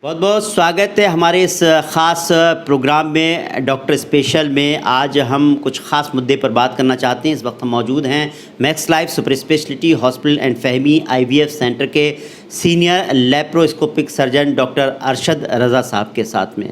बहुत बहुत स्वागत है हमारे इस ख़ास प्रोग्राम में डॉक्टर स्पेशल में। आज हम कुछ ख़ास मुद्दे पर बात करना चाहते हैं। इस वक्त हम मौजूद हैं Max Life super speciality hospital and Fahmi IVF centre के senior laparoscopic surgeon doctor Arshad Raza साहब के साथ में।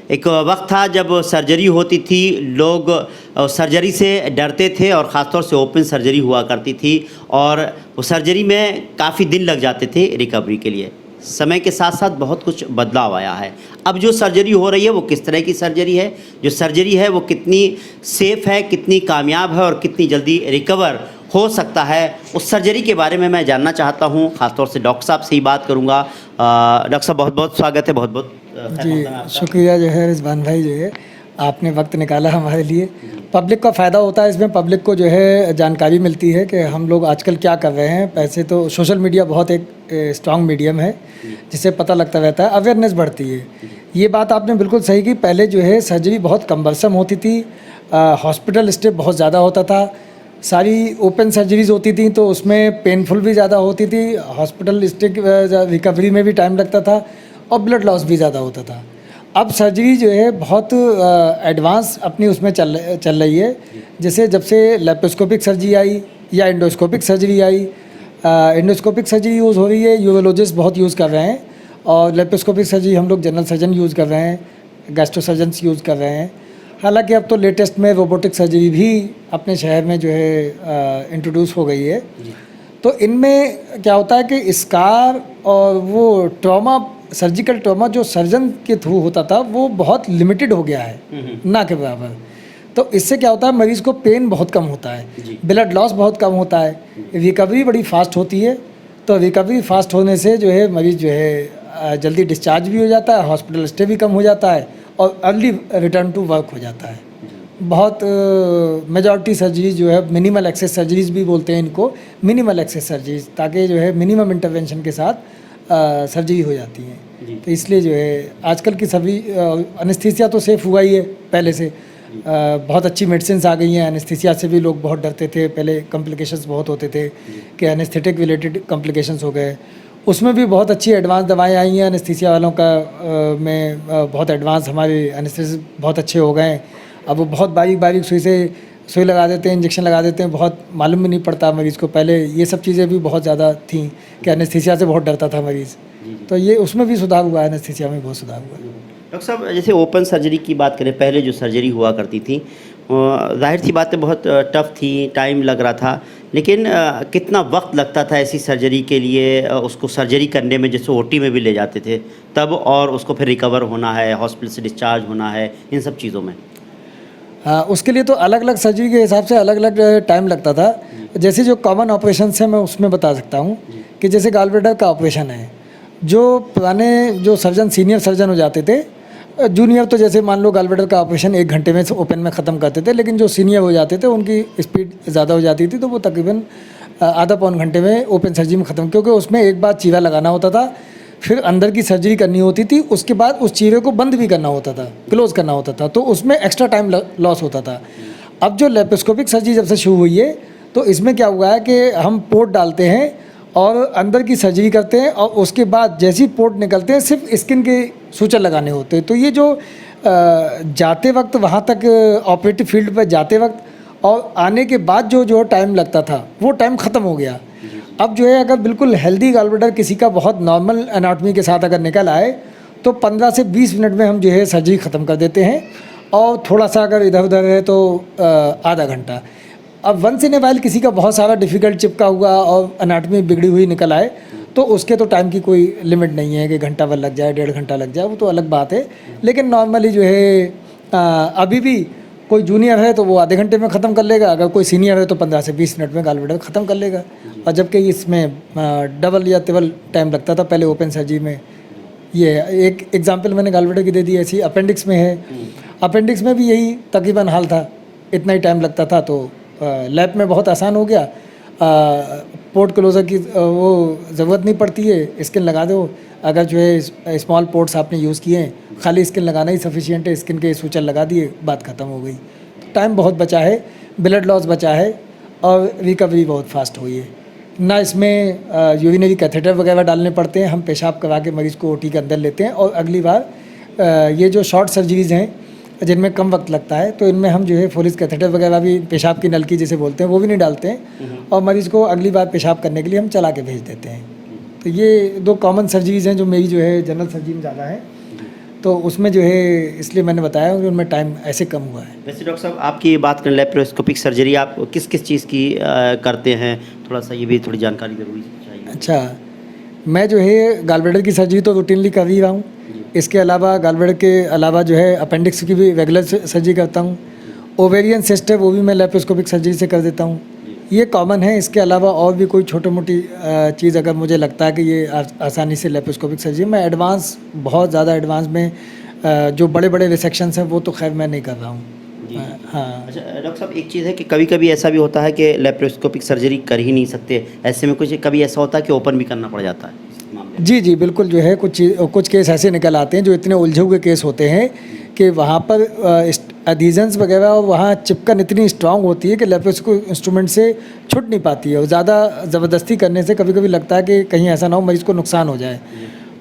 एक वक्त था जब सर्जरी होती थी, लोग सर्जरी से डरते थे और ख़ास तौर से ओपन सर्जरी हुआ करती थी और वो सर्जरी में काफ़ी दिन लग जाते थे रिकवरी के लिए। समय के साथ साथ बहुत कुछ बदलाव आया है। अब जो सर्जरी हो रही है वो किस तरह की सर्जरी है, जो सर्जरी है वो कितनी सेफ़ है, कितनी कामयाब है और कितनी जल्दी रिकवर हो सकता है, उस सर्जरी के बारे में मैं जानना चाहता हूँ। ख़ासतौर से डॉक्टर साहब से ही बात करूँगा। डॉक्टर साहब बहुत बहुत स्वागत है, बहुत बहुत जी शुक्रिया जो है रिजवान भाई, जो है आपने वक्त निकाला हमारे लिए। पब्लिक का फ़ायदा होता है इसमें, पब्लिक को जो है जानकारी मिलती है कि हम लोग आजकल क्या कर रहे हैं। पैसे तो सोशल मीडिया बहुत एक स्ट्रॉन्ग मीडियम है जिससे पता लगता रहता है, अवेयरनेस बढ़ती है। ये बात आपने बिल्कुल सही की। पहले जो है सर्जरी बहुत कम्बरसम होती थी, हॉस्पिटल स्टे बहुत ज़्यादा होता था, सारी ओपन सर्जरीज होती थी तो उसमें पेनफुल भी ज़्यादा होती थी, हॉस्पिटल स्टे रिकवरी में भी टाइम लगता था और ब्लड लॉस भी ज़्यादा होता था। अब सर्जरी जो है बहुत एडवांस अपनी उसमें चल रही है। जैसे जब से लेप्रोस्कोपिक सर्जरी आई या एंडोस्कोपिक सर्जरी आई, एंडोस्कोपिक सर्जरी यूज़ हो रही है, यूरोलॉजिस्ट बहुत यूज़ कर रहे हैं, और लेप्रोस्कोपिक सर्जरी हम लोग जनरल सर्जन यूज़ कर रहे हैं, गैस्ट्रो सर्जन्स यूज़ कर रहे हैं। हालांकि अब तो लेटेस्ट में रोबोटिक सर्जरी भी अपने शहर में जो है इंट्रोड्यूस हो गई है। तो इनमें क्या होता है कि स्कार और वो ट्रॉमा, सर्जिकल ट्रॉमा जो सर्जन के थ्रू होता था वो बहुत लिमिटेड हो गया है, ना के बराबर। तो इससे क्या होता है, मरीज़ को पेन बहुत कम होता है, ब्लड लॉस बहुत कम होता है, रिकवरी बड़ी फास्ट होती है। तो रिकवरी फास्ट होने से जो है मरीज़ जो है जल्दी डिस्चार्ज भी हो जाता है, हॉस्पिटल स्टे भी कम हो जाता है और अर्ली रिटर्न टू वर्क हो जाता है। बहुत मेजॉरिटी सर्जरीज जो है मिनिमल एक्सेस सर्जरीज भी बोलते हैं इनको, मिनिमल एक्सेस सर्जरीज, ताकि जो है मिनिमम इंटरवेंशन के साथ सर्जरी हो जाती है। तो इसलिए जो है आजकल की सभी एनेस्थीसिया तो सेफ़ हुआ ही है पहले से, बहुत अच्छी मेडिसिन आ गई हैं। एनेस्थीसिया से भी लोग बहुत डरते थे, पहले कॉम्प्लिकेशंस बहुत होते थे कि एनेस्थेटिक रिलेटेड कॉम्प्लिकेशंस हो गए, उसमें भी बहुत अच्छी एडवांस दवाएं आई हैं। एनेस्थीसिया वालों का में बहुत एडवांस हमारे एनेस्थेसिस्ट बहुत अच्छे हो गए। अब वो बहुत बारीक बारीक सुई लगा देते हैं, इंजेक्शन लगा देते हैं, बहुत मालूम भी नहीं पड़ता मरीज़ को। पहले ये सब चीज़ें भी बहुत ज़्यादा थी कि एनेस्थीसिया से बहुत डरता था मरीज़। तो ये उसमें भी सुधार हुआ है, एनेस्थीसिया में बहुत सुधार हुआ है। डॉक्टर साहब, जैसे ओपन सर्जरी की बात करें, पहले जो सर्जरी हुआ करती थी जाहिर सी बात है बहुत टफ थी, टाइम लग रहा था, लेकिन कितना वक्त लगता था ऐसी सर्जरी के लिए, उसको सर्जरी करने में, जैसे ओटी में भी ले जाते थे तब, और उसको फिर रिकवर होना है, हॉस्पिटल से डिस्चार्ज होना है, इन सब चीज़ों में? उसके लिए तो अलग अलग सर्जरी के हिसाब से अलग अलग टाइम लगता था। जैसे जो कॉमन ऑपरेशन है मैं उसमें बता सकता हूँ कि जैसे गॉलब्लैडर का ऑपरेशन है, जो पुराने जो सर्जन सीनियर सर्जन हो जाते थे, जूनियर तो जैसे मान लो गॉलब्लैडर का ऑपरेशन 1 घंटे में ओपन में ख़त्म करते थे, लेकिन जो सीनियर हो जाते थे उनकी स्पीड ज़्यादा हो जाती थी, तो वो तकरीबन आधा पौन घंटे में ओपन सर्जरी में ख़त्म, क्योंकि उसमें एक बार चीरा लगाना होता था, फिर अंदर की सर्जरी करनी होती थी, उसके बाद उस चीरे को बंद भी करना होता था, क्लोज़ करना होता था, तो उसमें एक्स्ट्रा टाइम लॉस होता था। अब जो लेप्रोस्कोपिक सर्जरी जब से शुरू हुई है तो इसमें क्या हुआ है कि हम पोर्ट डालते हैं और अंदर की सर्जरी करते हैं, और उसके बाद जैसे ही पोर्ट निकलते हैं सिर्फ स्किन के सूचर लगाने होते हैं। तो ये जो जाते वक्त वहाँ तक ऑपरेटिव फील्ड पर जाते वक्त और आने के बाद जो टाइम लगता था वो टाइम ख़त्म हो गया। अब जो है अगर बिल्कुल हेल्दी गॉलब्लैडर किसी का बहुत नॉर्मल एनाटॉमी के साथ अगर निकल आए तो 15 से 20 मिनट में हम जो है सर्जरी ख़त्म कर देते हैं, और थोड़ा सा अगर इधर उधर है तो आधा घंटा। अब वंस इन ए वाइल किसी का बहुत सारा डिफ़िकल्ट चिपका हुआ और एनाटॉमी बिगड़ी हुई निकल आए तो उसके तो टाइम की कोई लिमिट नहीं है कि घंटा भर लग जाए, 1.5 घंटा लग जाए, वो तो अलग बात है। लेकिन नॉर्मली जो है अभी भी कोई जूनियर है तो वो आधे घंटे में ख़त्म कर लेगा, अगर कोई सीनियर है तो 15 से 20 मिनट में गॉलब्लैडर ख़त्म कर लेगा। और जबकि इसमें डबल या ट्रिपल टाइम लगता था पहले ओपन सर्जरी में। ये एक एग्जांपल मैंने गॉलब्लैडर की दे दी, ऐसी अपेंडिक्स में है, अपेंडिक्स में भी यही तकरीबन हाल था, इतना ही टाइम लगता था। तो लैब में बहुत आसान हो गया, पोर्ट क्लोज़र की वो ज़रूरत नहीं पड़ती है, स्किन लगा दो। अगर जो है स्मॉल पोर्ट्स आपने यूज़ किए हैं, खाली स्किन लगाना ही सफिशिएंट है, स्किन के सूचर लगा दिए, बात ख़त्म हो गई। टाइम बहुत बचा है, ब्लड लॉस बचा है और रिकवरी बहुत फास्ट हुई है। ना इसमें यूरिनरी कैथेटर वगैरह डालने पड़ते हैं। हम पेशाब करा के मरीज़ को ओटी के अंदर लेते हैं। और अगली बार ये जो शॉर्ट सर्जरीज़ हैं जिनमें कम वक्त लगता है, तो इनमें हम जो है फोलिस कैथेटर वगैरह भी, पेशाब की नलकी जिसे बोलते हैं, वो भी नहीं डालते हैं और मरीज़ को अगली बार पेशाब करने के लिए हम चला के भेज देते हैं। तो ये 2 कॉमन सर्जरीज़ हैं जो मेरी जो है जनरल सर्जरी में ज़्यादा है, तो उसमें जो है इसलिए मैंने बताया कि उनमें टाइम ऐसे कम हुआ है। वैसे डॉक्टर साहब, आपकी ये बात करें लेप्रोस्कोपिक सर्जरी, आप किस किस चीज़ की करते हैं? थोड़ा सा ये भी थोड़ी जानकारी ज़रूरी चाहिए। अच्छा, मैं जो है गॉलब्लैडर की सर्जरी तो रूटीनली कर ही रहा हूँ। इसके अलावा गॉलब्लैडर के अलावा जो है अपेंडिक्स की भी रेगुलर सर्जरी करता हूँ। ओवेरियन सिस्ट है वो भी मैं लेप्रोस्कोपिक सर्जरी से कर देता हूँ। ये कॉमन है। इसके अलावा और भी कोई छोटी मोटी चीज़ अगर मुझे लगता है कि ये आसानी से लेप्रोस्कोपिक सर्जरी, मैं एडवांस, बहुत ज़्यादा एडवांस में जो बड़े बड़े रिसेक्शंस हैं वो तो खैर मैं नहीं कर रहा हूँ। हाँ। अच्छा डॉक्टर साहब, एक चीज़ है कि कभी कभी ऐसा भी होता है कि लेप्रोस्कोपिक सर्जरी कर ही नहीं सकते, ऐसे में कुछ कभी ऐसा होता है कि ओपन भी करना पड़ जाता है इस मामले में? जी जी बिल्कुल, जो है कुछ केस ऐसे निकल आते हैं जो इतने उलझे हुए केस होते हैं कि वहाँ पर एडीजन्स वगैरह और वहाँ चिपकन इतनी स्ट्रांग होती है कि लेप्रोस्कोपिक इंस्ट्रूमेंट से छूट नहीं पाती है। और ज़्यादा ज़बरदस्ती करने से कभी कभी लगता है कि कहीं ऐसा ना हो मरीज़ को नुकसान हो जाए।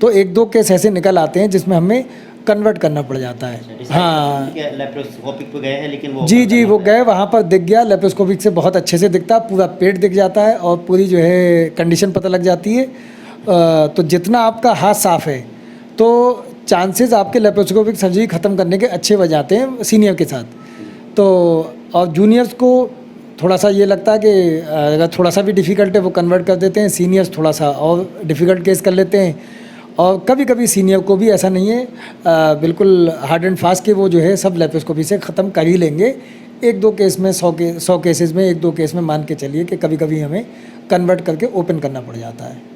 तो 1-2 केस ऐसे निकल आते हैं जिसमें हमें कन्वर्ट करना पड़ जाता है। हाँ लेप्रोस्कोपिक पे गए हैं लेकिन वो जी वो गए, वहाँ पर दिख गया, लेप्रोस्कोपिक से बहुत अच्छे से दिखता है, पूरा पेट दिख जाता है और पूरी जो है कंडीशन पता लग जाती है। तो जितना आपका हाथ साफ़ है तो चांसेस आपके लेप्रोस्कोपिक सर्जरी ख़त्म करने के अच्छे हो जाते हैं सीनियर के साथ। तो और जूनियर्स को थोड़ा सा ये लगता है कि अगर थोड़ा सा भी डिफ़िकल्ट है वो कन्वर्ट कर देते हैं, सीनियर्स थोड़ा सा और डिफ़िकल्ट केस कर लेते हैं। और कभी कभी सीनियर को भी ऐसा नहीं है बिल्कुल हार्ड एंड फास्ट के वो जो है सब लेप्रोस्कोपी से ख़त्म कर ही लेंगे। 1-2 केस में 100 केसेस में 1-2 केस में मान के चलिए कि कभी कभी हमें कन्वर्ट करके ओपन करना पड़ जाता है।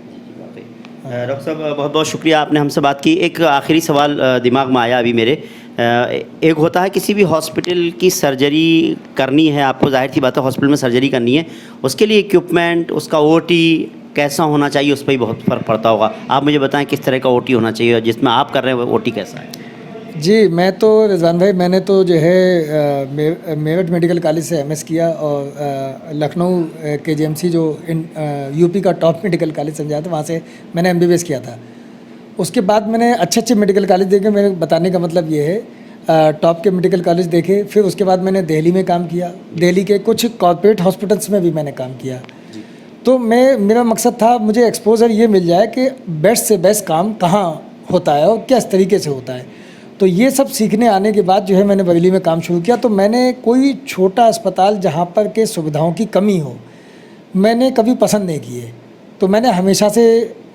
डॉक्टर साहब, बहुत बहुत शुक्रिया, आपने हमसे बात की। एक आखिरी सवाल दिमाग में आया अभी मेरे। एक होता है किसी भी हॉस्पिटल की सर्जरी करनी है आपको, जाहिर सी बात है हॉस्पिटल में सर्जरी करनी है, उसके लिए इक्विपमेंट, उसका ओटी कैसा होना चाहिए, उस पर भी बहुत फ़र्क पड़ता होगा। आप मुझे बताएं किस तरह का ओटी होना चाहिए और जिसमें आप कर रहे हैं वो ओटी कैसा है? जी, मैं तो रिजवान भाई, मैंने तो जो है मेरठ मेडिकल कॉलेज से एमएस किया और लखनऊ केजीएमसी जो यूपी का टॉप मेडिकल कॉलेज समझा जाता है, वहाँ से मैंने एमबीबीएस किया था। उसके बाद मैंने अच्छे मेडिकल कॉलेज देखे। मेरे बताने का मतलब ये है टॉप के मेडिकल कॉलेज देखे। फिर उसके बाद मैंने दिल्ली में काम किया, दिल्ली के कुछ कॉर्पोरेट हॉस्पिटल्स में भी मैंने काम किया। तो मेरा मकसद था मुझे एक्सपोजर ये मिल जाए कि बेस्ट से बेस्ट काम कहाँ होता है और किस तरीके से होता है। तो ये सब सीखने आने के बाद जो है मैंने बरेली में काम शुरू किया। तो मैंने कोई छोटा अस्पताल जहाँ पर के सुविधाओं की कमी हो मैंने कभी पसंद नहीं किए। तो मैंने हमेशा से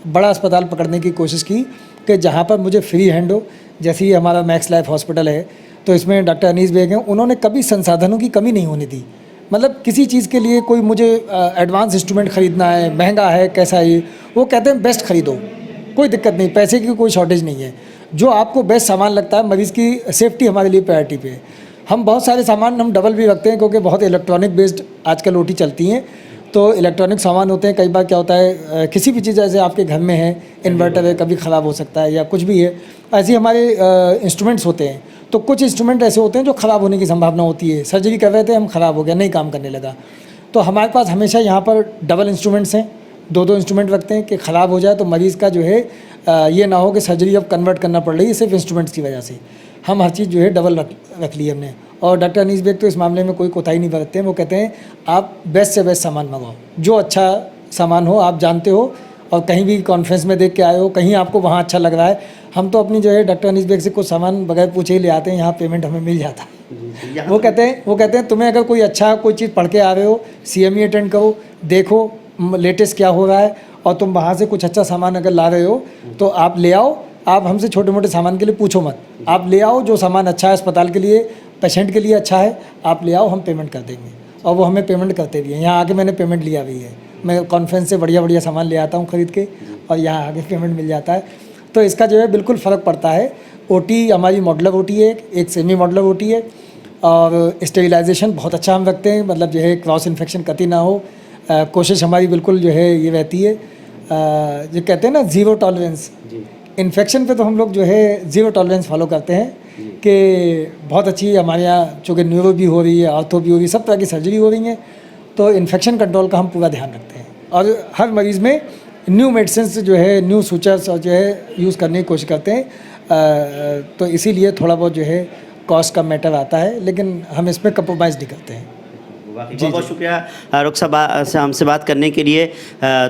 बड़ा अस्पताल पकड़ने की कोशिश की कि जहाँ पर मुझे फ्री हैंड हो। जैसे ही हमारा मैक्स लाइफ हॉस्पिटल है तो इसमें डॉक्टर अनीस बेग हैं, उन्होंने कभी संसाधनों की कमी नहीं होने दी। मतलब किसी चीज़ के लिए कोई मुझे एडवांस इंस्ट्रूमेंट ख़रीदना है, महंगा है, कैसा है, वो कहते हैं बेस्ट ख़रीदो, कोई दिक्कत नहीं, पैसे की कोई शॉर्टेज नहीं है। जो आपको बेस्ट सामान लगता है, मरीज़ की सेफ्टी हमारे लिए प्रायोरिटी पे है। हम बहुत सारे सामान हम डबल भी रखते हैं क्योंकि बहुत इलेक्ट्रॉनिक बेस्ड आजकल ओटी चलती हैं। तो इलेक्ट्रॉनिक सामान होते हैं, कई बार क्या होता है किसी भी चीज़ जैसे आपके घर में है, इन्वर्टर है, कभी ख़राब हो सकता है या कुछ भी है, ऐसे हमारे इंस्ट्रूमेंट्स होते हैं। तो कुछ इंस्ट्रूमेंट ऐसे होते हैं जो ख़राब होने की संभावना होती है। सर्जरी कर रहे थे हम, ख़राब हो गया, नहीं काम करने लगा। तो हमारे पास हमेशा यहाँ पर डबल इंस्ट्रूमेंट्स हैं, 2-2 इंस्ट्रूमेंट रखते हैं कि ख़राब हो जाए तो मरीज़ का जो है ये ना हो कि सर्जरी अब कन्वर्ट करना पड़ रही है सिर्फ इंस्ट्रूमेंट्स की वजह से। हम हर चीज़ जो है डबल रख ली हमने। और डॉक्टर अनीस बेग तो इस मामले में कोई कोताही नहीं बरतते हैं। वो कहते हैं आप बेस्ट से बेस्ट सामान मंगाओ, जो अच्छा सामान हो, आप जानते हो और कहीं भी कॉन्फ्रेंस में देख के आए हो, कहीं आपको वहाँ अच्छा लग रहा है। हम तो अपनी जो है डॉक्टर अनीस बेग से कुछ सामान बगैर पूछे ही ले आते हैं, यहाँ पेमेंट हमें मिल जाता है। वो कहते हैं तुम्हें अगर कोई चीज़ पढ़ के आ रहे हो, CME अटेंड करो, देखो लेटेस्ट क्या हो रहा है और तुम वहाँ से कुछ अच्छा सामान अगर ला रहे हो तो आप ले आओ। आप हमसे छोटे मोटे सामान के लिए पूछो मत, आप ले आओ जो सामान अच्छा है अस्पताल के लिए, पेशेंट के लिए अच्छा है, आप ले आओ, हम पेमेंट कर देंगे। और वो हमें पेमेंट करते भी हैं। यहाँ आके मैंने पेमेंट लिया भी है। मैं कॉन्फ्रेंस से बढ़िया सामान ले आता हूँ ख़रीद के और यहाँ आके पेमेंट मिल जाता है। तो इसका जो है बिल्कुल फ़र्क पड़ता है। ओटी हमारी मॉडलर ओटी है, एक सेमी मॉडलर ओटी है और स्टेरिलाइजेशन बहुत अच्छा हम रखते हैं, मतलब जो है क्रॉस इन्फेक्शन कतई ना हो। कोशिश हमारी बिल्कुल जो है ये रहती है, जो कहते हैं ना ज़ीरो टॉलरेंस इन्फेक्शन पे, तो हम लोग जो है ज़ीरो टॉलरेंस फॉलो करते हैं कि बहुत अच्छी हमारे यहाँ चूँकि न्यूरो भी हो रही है, ऑर्थो भी हो रही है, सब तरह की सर्जरी हो रही है, तो इन्फेक्शन कंट्रोल का हम पूरा ध्यान रखते हैं। और हर मरीज़ में न्यू मेडिसिन जो है, न्यू सूचर्स और जो है यूज़ करने की कोशिश करते हैं। तो इसीलिए थोड़ा बहुत जो है कॉस्ट का मैटर आता है, लेकिन हम इस पर कंप्रोमाइज़ नहीं करते हैं। बहुत बहुत शुक्रिया रुख साहब से हमसे बात करने के लिए।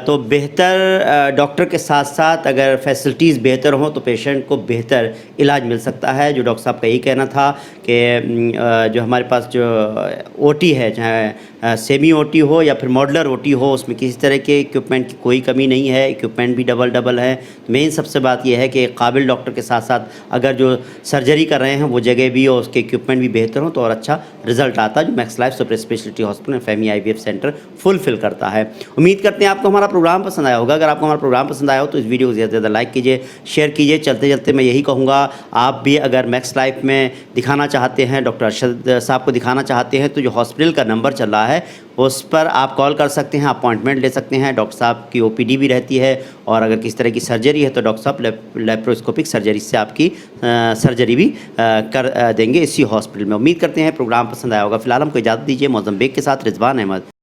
तो बेहतर डॉक्टर के साथ साथ अगर फैसिलिटीज़ बेहतर हों तो पेशेंट को बेहतर इलाज मिल सकता है। जो डॉक्टर साहब का यही कहना था कि जो हमारे पास जो ओटी है, चाहे सेमी ओटी हो या फिर मॉडलर ओटी हो, उसमें किसी तरह के इक्विपमेंट की कोई कमी नहीं है, इक्विपमेंट भी डबल है। मेन सबसे बात यह है कि काबिल डॉक्टर के साथ साथ अगर जो सर्जरी कर रहे हैं वो जगह भी और उसके इक्विपमेंट भी बेहतर हो तो और अच्छा रिजल्ट आता है, जो max Life super speciality hospital and family IVF centre fulfil करता है। उम्मीद करते हैं आपको हमारा प्रोग्राम पसंद आया होगा। अगर आपको हमारा प्रोग्राम पसंद आया हो तो इस वीडियो को ज़्यादा से ज़्यादा लाइक कीजिए, शेयर कीजिए। चलते चलते मैं यही कहूँगा, आप भी अगर मैक्स लाइफ में दिखाना चाहते हैं, डॉक्टर अरशद साहब को दिखाना चाहते हैं, तो जो हॉस्पिटल का नंबर चल रहा है उस पर आप कॉल कर सकते हैं, अपॉइंटमेंट ले सकते हैं। डॉक्टर साहब की OPD भी रहती है, और अगर किसी तरह की सर्जरी है तो डॉक्टर साहब लेप्रोस्कोपिक सर्जरी से आपकी सर्जरी भी कर देंगे इसी हॉस्पिटल में। उम्मीद करते हैं प्रोग्राम पसंद आया होगा। फिलहाल हमको इजाज़त दीजिए। मोज़म्बिक के साथ रिजवान अहमद।